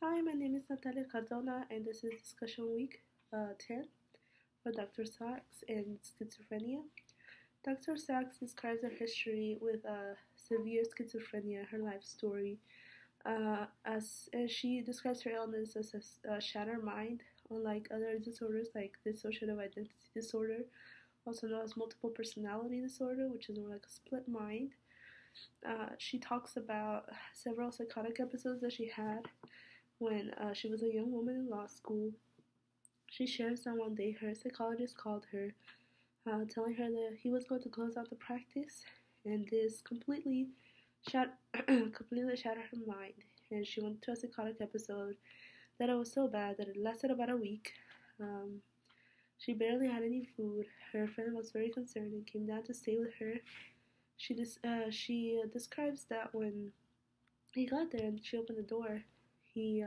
Hi, my name is Natalia Cardona, and this is discussion week 10 for Dr. Sachs and schizophrenia. Dr. Sachs describes her history with severe schizophrenia, her life story, as she describes her illness as a shattered mind, unlike other disorders like dissociative identity disorder, also known as multiple personality disorder, which is more like a split mind. She talks about several psychotic episodes that she had when she was a young woman in law school. She shares that one day her psychologist called her, telling her that he was going to close out the practice, and this completely completely shattered her mind. And she went to a psychotic episode that it was so bad that it lasted about a week. She barely had any food. Her friend was very concerned and came down to stay with her. She describes that when he got there and she opened the door, he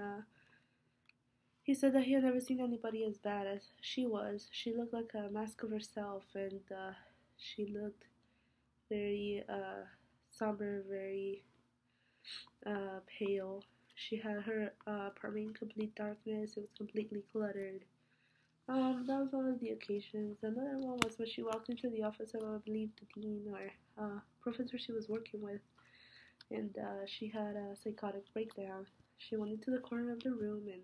said that he had never seen anybody as bad as she was. She looked like a mask of herself, and she looked very somber, very pale. She had her apartment in complete darkness. It was completely cluttered. That was one of the occasions. Another one was when she walked into the office of, I believe, the dean or professor she was working with, and she had a psychotic breakdown. She went into the corner of the room and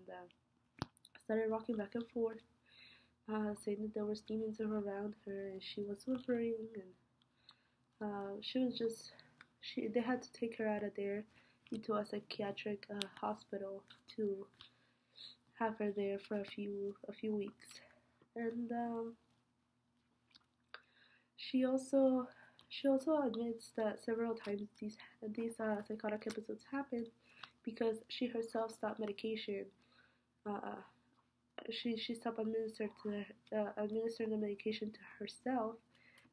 started rocking back and forth, saying that there was demons around her and she was whimpering, and she was just, they had to take her out of there into a psychiatric hospital to have her there for a few weeks. And she also admits that several times these psychotic episodes happened because she herself stopped medication. She stopped administering the medication to herself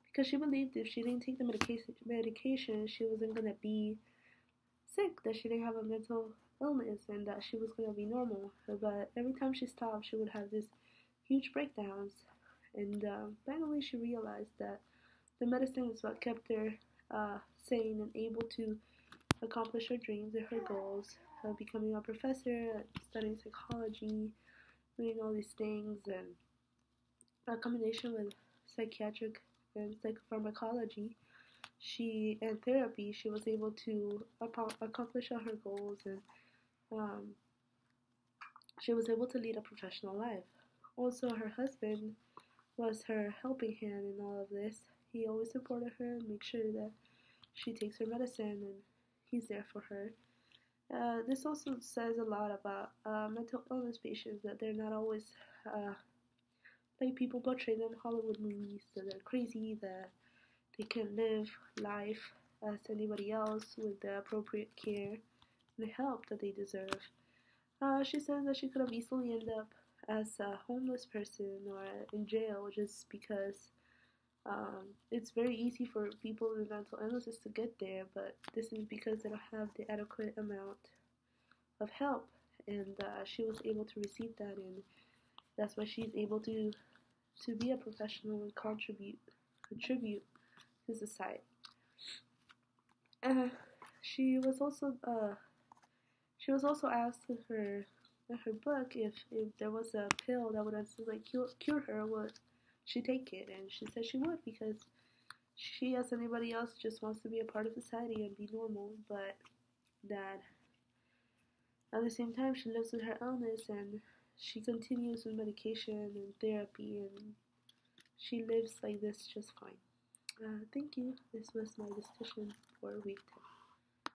because she believed if she didn't take the medication, she wasn't gonna be sick, that she didn't have a mental illness, and that she was gonna be normal. But every time she stopped, she would have these huge breakdowns, and finally she realized that the medicine is what kept her sane and able to accomplish her dreams and her goals, becoming a professor, studying psychology, doing all these things, and a combination with psychiatric and psychopharmacology, and therapy, she was able to accomplish all her goals, and she was able to lead a professional life. Also, her husband was her helping hand in all of this. He always supported her and made sure that she takes her medicine, and he's there for her. This also says a lot about mental illness patients, that they're not always like people portray them in Hollywood movies, that they're crazy, that they can live life as anybody else with the appropriate care and help that they deserve. She says that she could have easily ended up as a homeless person or in jail just because it's very easy for people with mental illnesses to get there, but this is because they don't have the adequate amount of help, and she was able to receive that, and that's why she's able to be a professional and contribute to society. She was also asked in her book if there was a pill that would instantly cure her, would she take it? And she said she would, because she, as anybody else, just wants to be a part of society and be normal, but that at the same time she lives with her illness and she continues with medication and therapy, and she lives like this just fine. Thank you. This was my discussion for week 10.